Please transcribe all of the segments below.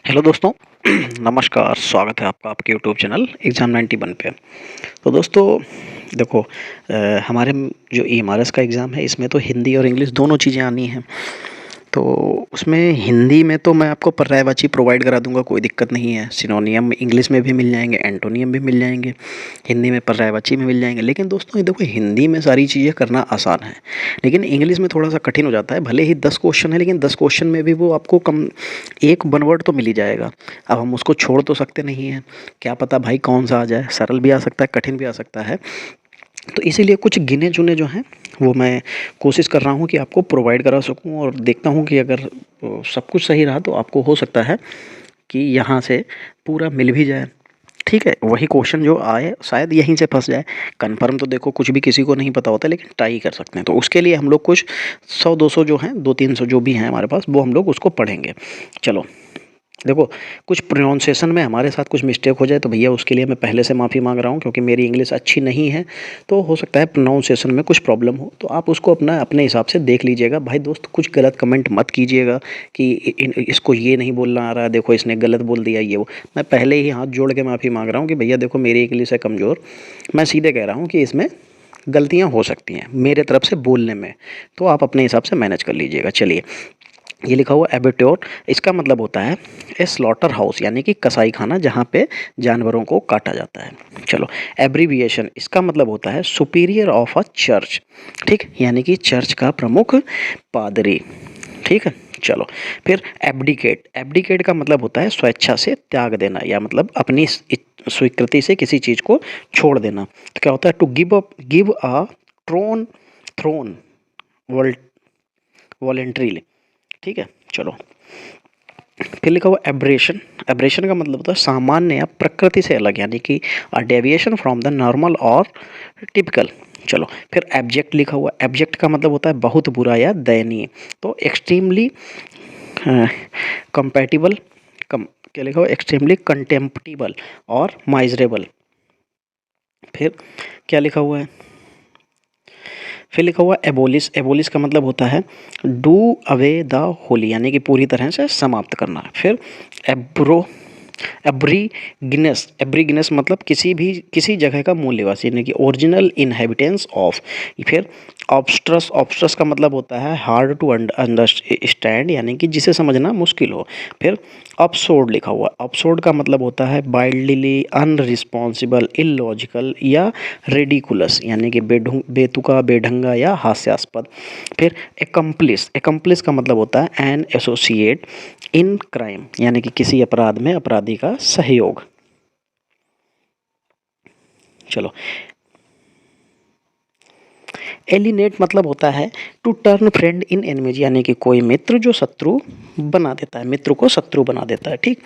Hello दोस्तों। नमस्कार, स्वागत है आपका आपके यूट्यूब चैनल एग्ज़ाम 91 पे। तो दोस्तों देखो, हमारे जो एमआरएस का एग्ज़ाम है इसमें तो हिंदी और इंग्लिश दोनों चीज़ें आनी हैं। तो उसमें हिंदी में तो मैं आपको पर्यायवाची प्रोवाइड करा दूंगा, कोई दिक्कत नहीं है। सिनोनियम इंग्लिश में भी मिल जाएंगे, एंटोनियम भी मिल जाएंगे, हिंदी में पर्यायवाची में मिल जाएंगे। लेकिन दोस्तों ये देखो, हिंदी में सारी चीज़ें करना आसान है, लेकिन इंग्लिश में थोड़ा सा कठिन हो जाता है। भले ही 10 क्वेश्चन है, लेकिन 10 क्वेश्चन में भी वो आपको कम एक वन वर्ड तो मिल ही जाएगा। अब हम उसको छोड़ तो सकते नहीं हैं, क्या पता भाई कौन सा आ जाए, सरल भी आ सकता है, कठिन भी आ सकता है। तो इसीलिए कुछ गिने चुने जो हैं वो मैं कोशिश कर रहा हूँ कि आपको प्रोवाइड करा सकूँ, और देखता हूँ कि अगर सब कुछ सही रहा तो आपको हो सकता है कि यहाँ से पूरा मिल भी जाए। ठीक है, वही क्वेश्चन जो आए शायद यहीं से फंस जाए। कन्फर्म तो देखो कुछ भी किसी को नहीं पता होता, लेकिन ट्राई कर सकते हैं। तो उसके लिए हम लोग कुछ 100-200 जो हैं, 200-300 जो भी हैं हमारे पास, वो हम लोग उसको पढ़ेंगे। चलो देखो, कुछ प्रोनाउंसिएशन में हमारे साथ कुछ मिस्टेक हो जाए तो भैया उसके लिए मैं पहले से माफ़ी मांग रहा हूँ, क्योंकि मेरी इंग्लिश अच्छी नहीं है। तो हो सकता है प्रोनाउंसिएशन में कुछ प्रॉब्लम हो, तो आप उसको अपने हिसाब से देख लीजिएगा। भाई दोस्त, कुछ गलत कमेंट मत कीजिएगा कि इसको ये नहीं बोलना आ रहा है, देखो इसने गलत बोल दिया ये वो। मैं पहले ही हाथ जोड़ के माफ़ी मांग रहा हूँ कि भैया देखो मेरी इंग्लिश है कमज़ोर। मैं सीधे कह रहा हूँ कि इसमें गलतियाँ हो सकती हैं मेरे तरफ से बोलने में, तो आप अपने हिसाब से मैनेज कर लीजिएगा। चलिए, ये लिखा हुआ एबेट्योर, इसका मतलब होता है ए स्लॉटर हाउस, यानी कि कसाई खाना जहाँ पे जानवरों को काटा जाता है। चलो, एब्रीविएशन, इसका मतलब होता है सुपीरियर ऑफ अ चर्च। ठीक, यानी कि चर्च का प्रमुख पादरी। ठीक है, चलो फिर एब्डिकेट, एब्डिकेट का मतलब होता है स्वेच्छा से त्याग देना, या मतलब अपनी स्वीकृति से किसी चीज़ को छोड़ देना। तो क्या होता है, to give a throne throne voluntarily. ठीक है, चलो फिर लिखा हुआ एब्रेशन, एब्रेशन का मतलब होता है सामान्य या प्रकृति से अलग, यानी कि डेविएशन फ्रॉम द नॉर्मल और टिपिकल। चलो फिर एब्जेक्ट लिखा हुआ, एब्जेक्ट का मतलब होता है बहुत बुरा या दयनीय। तो एक्सट्रीमली कंपैटिबल, कम क्या लिखा हुआ, एक्सट्रीमली कंटेम्प्टिबल और माइजरेबल। फिर क्या लिखा हुआ है, फिर लिखा हुआ एबोलिश, एबोलिश का मतलब होता है डू अवे द होली, यानी कि पूरी तरह से समाप्त करना। फिर एब्रो एब्रीगिनस, एब्रीगिनस मतलब किसी जगह का मूल निवासी, यानी कि ओरिजिनल इनहेबिटेंस ऑफ। फिर ऑब्स्ट्रस, ऑब्स्ट्रस का मतलब होता है हार्ड टू अंडरस्टैंड, यानी कि जिसे समझना मुश्किल हो। फिर अपसोर्ड लिखा हुआ, अपसोर्ड का मतलब होता है वाइल्डली अनरिस्पॉन्सिबल, इलॉजिकल या रेडिकुलस, यानी कि बेतुका, बेढंगा या हास्यास्पद। फिर एकम्प्लिस, एकम्प्लिस का मतलब होता है एन एसोसिएट इन क्राइम, यानी कि किसी अपराध में अपराधी का सहयोग। चलो, एलिनेट मतलब होता है to turn friend in enemies, यानी कि कोई मित्र जो शत्रु बना देता है, मित्र को शत्रु बना देता है। ठीक,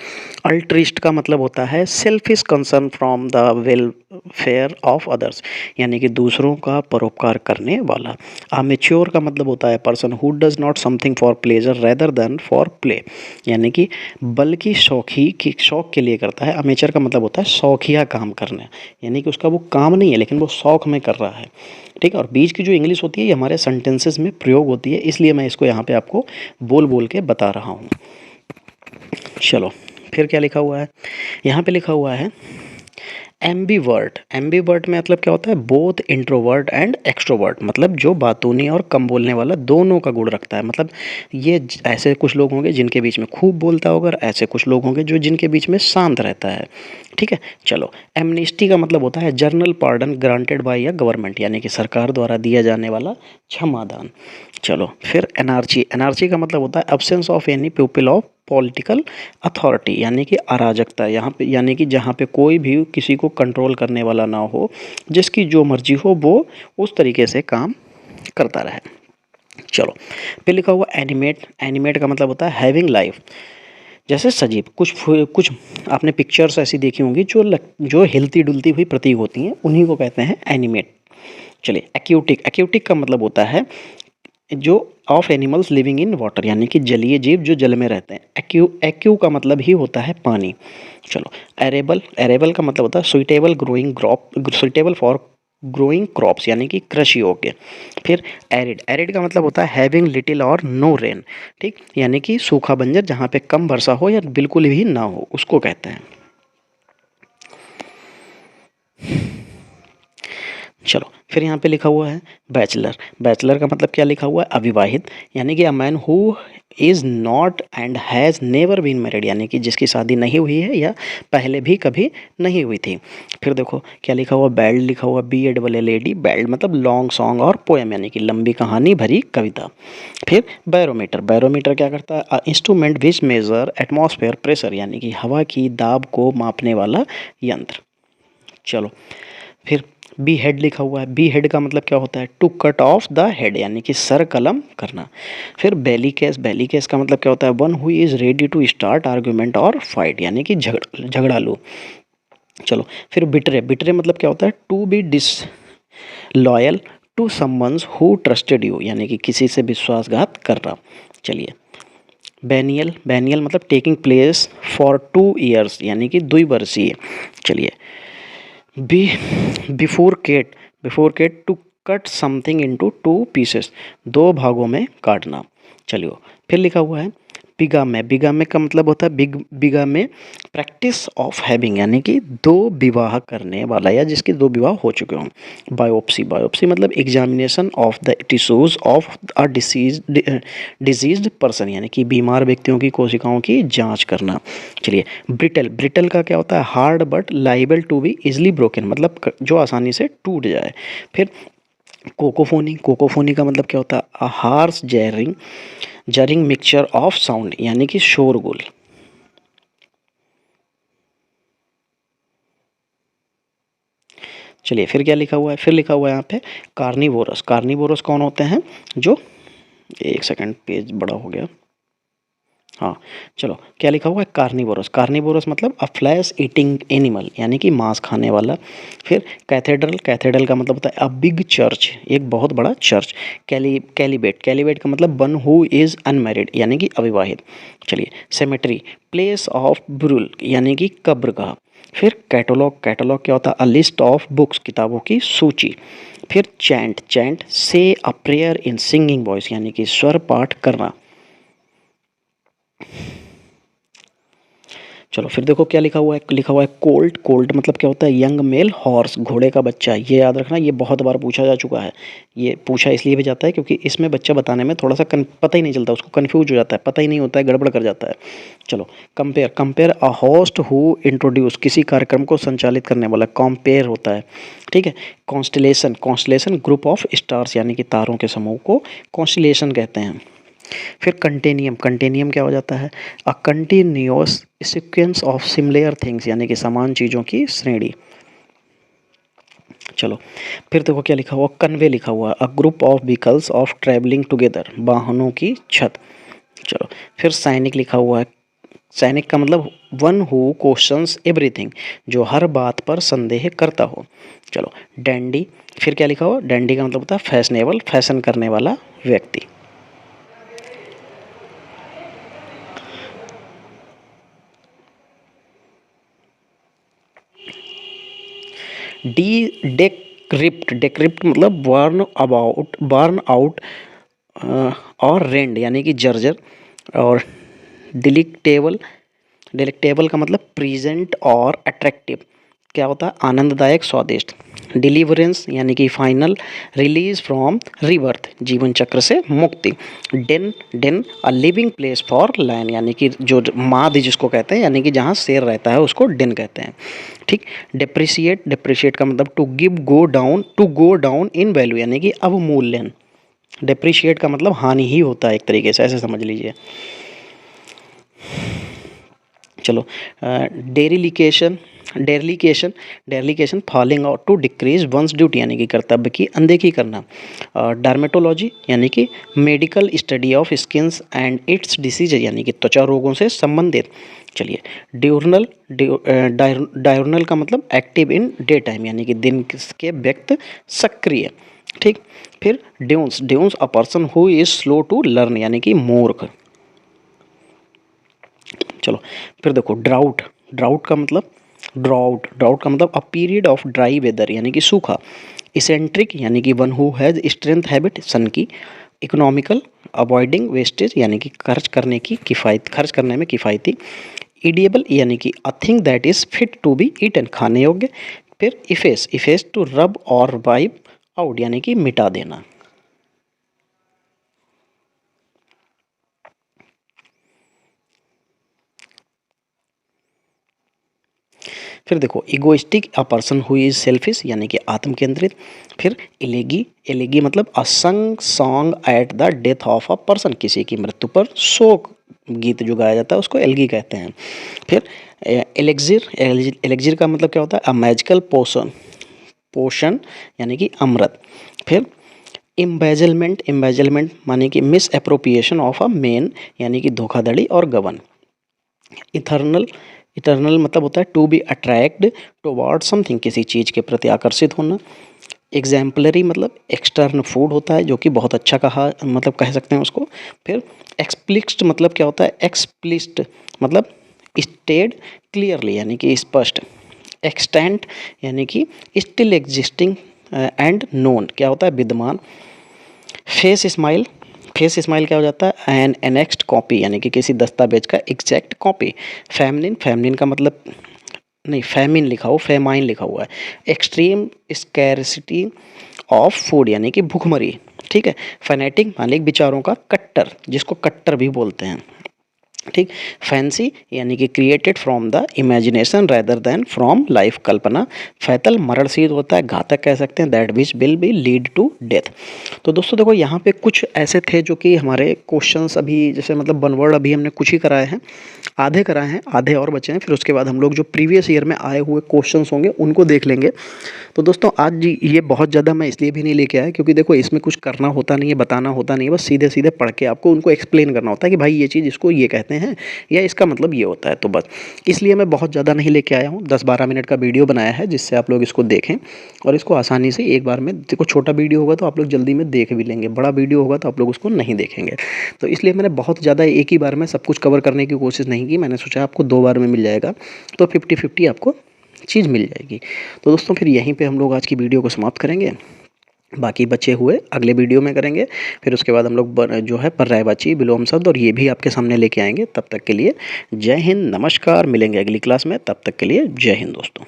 अल्ट्रिस्ट का मतलब होता है selfish concern from the welfare of others, यानी कि दूसरों का परोपकार करने वाला। अमेच्योर का मतलब होता है person who does not something for pleasure rather than for play, यानी कि बल्कि शौक के लिए करता है। अमेचर का मतलब होता है शौकिया काम करना, यानी कि उसका वो काम नहीं है लेकिन वो शौक में कर रहा है। ठीक है, और बीच की जो इंग्लिश होती है ये हमारे सेंटेंसेस में प्रयोग होती है, इसलिए मैं इसको यहाँ पे आपको बोल बोल के बता रहा हूँ। चलो फिर क्या लिखा हुआ है, यहाँ पे लिखा हुआ है एम्बीवर्ट, एम्बीवर्ट में मतलब क्या होता है बोथ इंट्रोवर्ट एंड एक्सट्रोवर्ट, मतलब जो बातूनी और कम बोलने वाला दोनों का गुण रखता है। मतलब ये ऐसे कुछ लोग होंगे जिनके बीच में खूब बोलता होगा, और ऐसे कुछ लोग होंगे जो जिनके बीच में शांत रहता है। ठीक है, चलो एमनेस्टी का मतलब होता है journal pardon granted by a government, यानी कि सरकार द्वारा दिया जाने वाला क्षमादान। चलो फिर एनार्ची, एनार्ची का मतलब होता है absence of any people of political authority, यानी कि अराजकता, यहाँ पे यानी कि जहाँ पे कोई भी किसी को कंट्रोल करने वाला ना हो, जिसकी जो मर्जी हो वो उस तरीके से काम करता रहे। चलो फिर लिखा हुआ एनिमेट, एनिमेट का मतलब होता है हैविंग लाइफ, जैसे सजीव। कुछ आपने पिक्चर्स ऐसी देखी होंगी जो हिलती डुलती हुई प्रतीक होती हैं, उन्हीं को कहते हैं एनिमेट। चलिए एक्यूटिक, एक्यूटिक का मतलब होता है जो of animals living in water, यानी कि जलीय जीव जो जल में रहते हैं। एक्यू का मतलब ही होता है पानी। चलो एरेबल, एरेबल का मतलब होता है suitable growing crop, suitable for growing crops यानी कि कृषि योग्य। फिर एरिड, एरिड का मतलब होता है हैविंग लिटिल और नो रेन, ठीक, यानी कि सूखा बंजर जहाँ पे कम वर्षा हो या बिल्कुल भी ना हो उसको कहते हैं। चलो फिर यहाँ पे लिखा हुआ है बैचलर, बैचलर का मतलब क्या लिखा हुआ है, अविवाहित, यानी कि a man who is not and has never been married, यानी कि जिसकी शादी नहीं हुई है या पहले भी कभी नहीं हुई थी। फिर देखो क्या लिखा हुआ, बैल्ड लिखा हुआ, B A double L A D, ballad मतलब लॉन्ग सॉन्ग और पोएम यानी कि लंबी कहानी भरी कविता। फिर बैरोमीटर, बैरोमीटर क्या करता है, instrument which measure atmosphere pressure, यानी कि हवा की दाब को मापने वाला यंत्र। चलो फिर बी हेड लिखा हुआ है, बी हेड का मतलब क्या होता है, to cut off the head, यानी कि सर कलम करना। फिर बेली केस, बेली केस का मतलब क्या होता है, one who is ready to start argument और फाइट, यानी कि झगड़ालू। चलो फिर बिटरे, बिटरे मतलब क्या होता है, to be disloyal to someone who trusted you, यानी कि किसी से विश्वासघात करना। चलिए बेनियल, बेनियल मतलब टेकिंग प्लेस फॉर 2 years, यानी कि द्विवर्षीय। चलिए B bifurcate, bifurcate to cut something into 2 pieces, 2 भागों में काटना। चलिए फिर लिखा हुआ है बिगामे, बिगामे का मतलब होता है बिगामे प्रैक्टिस ऑफ हैविंग, यानी कि 2 विवाह करने वाला या जिसके 2 विवाह हो चुके हों। बायोप्सी, बायोप्सी मतलब examination of the tissues of a diseased person, यानी कि बीमार व्यक्तियों की कोशिकाओं की जांच करना। चलिए ब्रिटल, ब्रिटल का क्या होता है, hard but liable to be easily broken, मतलब जो आसानी से टूट जाए। फिर कोकोफोनी, कोकोफोनी का मतलब क्या होता है, a harsh jarring, jarring mixture of sound, यानी कि शोरगुल। चलिए फिर क्या लिखा हुआ है, फिर लिखा हुआ है यहाँ पे कार्निवोरस, कार्निवोरस कौन होते हैं, जो, एक सेकंड पेज बड़ा हो गया, हाँ चलो क्या लिखा हुआ है, कार्निवोरस, कार्निवोरस मतलब अ फ्लैश ईटिंग एनिमल, यानी कि मांस खाने वाला। फिर कैथेड्रल, कैथेड्रल का मतलब होता है अ बिग चर्च, एक बहुत बड़ा चर्च। कैलिबेट, कैलिबेट का मतलब वन हु इज़ अनमैरिड, यानी कि अविवाहित। चलिए सेमेट्री, प्लेस ऑफ बुरुल, यानी कि कब्रगाह। फिर कैटलॉग, कैटलॉग क्या होता है, अ लिस्ट ऑफ बुक्स, किताबों की सूची। फिर चैंट, चैंट से a prayer in singing voice, यानी कि स्वर पाठ करना। चलो फिर देखो क्या लिखा हुआ है, लिखा हुआ है कोल्ट, कोल्ट मतलब क्या होता है, यंग मेल हॉर्स, घोड़े का बच्चा। ये याद रखना, ये बहुत बार पूछा जा चुका है। ये पूछा इसलिए भी जाता है क्योंकि इसमें बच्चा बताने में थोड़ा सा पता ही नहीं चलता, उसको कन्फ्यूज हो जाता है, पता ही नहीं होता है, गड़बड़ कर जाता है। चलो compare, compare a host who introduce, किसी कार्यक्रम को संचालित करने वाला कंपेयर होता है, ठीक है। Constellation, constellation group of stars, यानी कि तारों के समूह को कॉन्स्टलेशन कहते हैं। फिर कंटेनियम, कंटेनियम क्या हो जाता है, a continuous sequence of similar things, यानी कि समान चीज़ों की श्रेणी। चलो फिर देखो क्या लिखा हुआ, कन्वे लिखा हुआ, a group of vehicles of travelling together, वाहनों की छत। चलो फिर सैनिक लिखा हुआ है, सैनिक का मतलब वन हु क्वेश्चंस एवरीथिंग, जो हर बात पर संदेह करता हो। चलो डैंडी, फिर क्या लिखा हुआ, डैंडी का मतलब होता है फैशनेबल, फैशन करने वाला व्यक्ति। डी डेक्रिप्ट, डेक्रिप्ट मतलब बर्न आउट और रेंड, यानी कि जर्जर। और डिलिक्टेबल, डिलिक्टेबल का मतलब प्रेजेंट और अट्रैक्टिव, क्या होता है, आनंददायक, स्वादिष्ट। डिलीवरेंस यानी कि फाइनल रिलीज फ्रॉम रिबर्थ, जीवन चक्र से मुक्ति। Den, den a living place for lion, यानी कि जो माद जिसको कहते हैं, यानी कि जहाँ शेर रहता है उसको डेन कहते हैं, ठीक। डिप्रिशिएट, डिप्रिशिएट का मतलब to give go down, to go down in value, यानी कि अवमूल्यन। डिप्रिशिएट का मतलब हानि ही होता है एक तरीके से, ऐसे समझ लीजिए। चलो dereliction, dereliction, dereliction falling out to decrease one's duty, यानी कि कर्तव्य की अनदेखी करना। डर्मेटोलॉजी यानी कि medical study of skins and its disease, यानी कि त्वचा रोगों से संबंधित। चलिए ड्यूरनल, डायurnal का मतलब एक्टिव इन डे टाइम, यानी कि दिन के व्यक्त सक्रिय, ठीक। फिर dunce, dunce a person who is slow to learn, यानी कि मूर्ख। चलो फिर देखो ड्राउट, ड्राउट का मतलब ड्राउट, ड्राउट का मतलब a period of dry weather यानी कि सूखा। इसेंट्रिक यानी कि one who has strange habit सन की। इकोनॉमिकल, अवॉइडिंग वेस्टेज यानी कि खर्च करने में किफ़ायती। ईडिएबल यानी कि a thing that is fit to be eaten, खाने योग्य। फिर इफेस, इफेस टू रब और वाइप आउट यानी कि मिटा देना। फिर देखो egoistic a person who is selfish यानी कि आत्म केंद्रित। फिर एलेगी, एलेगी मतलब अ संग song at the death of a person, किसी की मृत्यु पर शोक गीत जो गाया जाता है उसको एल्गी कहते हैं। फिर एलेक्जिर, एलेक्जिर का मतलब क्या होता है, अ मैजिकल पोशन, पोशन यानी कि अमृत। फिर एम्बेजलमेंट, एम्बेजलमेंट माने कि miss appropriation of a main यानी कि धोखाधड़ी और गबन। इथर्नल, इटर्नल मतलब होता है to be attract toward something, किसी चीज़ के प्रति आकर्षित होना। एग्जाम्पलरी मतलब एक्सटर्न फूड होता है जो कि बहुत अच्छा कहा मतलब कह सकते हैं उसको। फिर एक्सप्लिक्ट मतलब क्या होता है, एक्सप्लिस्ट मतलब स्टेड क्लियरली यानी कि स्पष्ट। एक्सटेंट यानी कि स्टिल एग्जिस्टिंग एंड नोन क्या होता है, विद्यमान। फेस स्माइल, फेस स्माइल क्या हो जाता है, एन एनेक्स्ड कॉपी यानी कि किसी दस्तावेज का एग्जैक्ट कॉपी। फेमनिन, फेमनिन का मतलब नहीं फेमिन लिखा हो, फेमाइन लिखा हुआ है। एक्सट्रीम स्कैरसिटी ऑफ फूड यानी कि भूखमरी, ठीक है। फैनेटिक माने विचारों का कट्टर, जिसको कट्टर भी बोलते हैं, ठीक। फैंसी यानी कि created from the imagination rather than from life, कल्पना। फैतल मरणशील होता है, घातक कह सकते हैं, that which will be lead to death. तो दोस्तों देखो यहाँ पे कुछ ऐसे थे जो कि हमारे क्वेश्चंस अभी जैसे मतलब वन वर्ड अभी हमने कुछ ही कराए हैं, आधे कराए हैं, आधे और बचे हैं। फिर उसके बाद हम लोग जो प्रीवियस ईयर में आए हुए क्वेश्चंस होंगे उनको देख लेंगे। तो दोस्तों आज जी ये बहुत ज़्यादा मैं इसलिए भी नहीं लेके आया क्योंकि देखो इसमें कुछ करना होता नहीं है, बताना होता नहीं है, बस सीधे सीधे पढ़ के आपको उनको एक्सप्लेन करना होता है कि भाई ये चीज़ इसको ये कहते हैं या इसका मतलब ये होता है। तो बस इसलिए मैं बहुत ज़्यादा नहीं लेके आया हूँ, 10-12 मिनट का वीडियो बनाया है जिससे आप लोग इसको देखें और इसको आसानी से एक बार में, देखो छोटा वीडियो होगा तो आप लोग जल्दी में देख भी लेंगे, बड़ा वीडियो होगा तो आप लोग उसको नहीं देखेंगे। तो इसलिए मैंने बहुत ज़्यादा एक ही बार में सब कुछ कवर करने की कोशिश नहीं की, मैंने सोचा आपको 2 बार में मिल जाएगा तो 50-50 आपको चीज़ मिल जाएगी। तो दोस्तों फिर यहीं पे हम लोग आज की वीडियो को समाप्त करेंगे, बाकी बचे हुए अगले वीडियो में करेंगे। फिर उसके बाद हम लोग जो है पर्यायवाची, विलोम शब्द और ये भी आपके सामने लेके आएंगे। तब तक के लिए जय हिंद, नमस्कार, मिलेंगे अगली क्लास में, तब तक के लिए जय हिंद दोस्तों।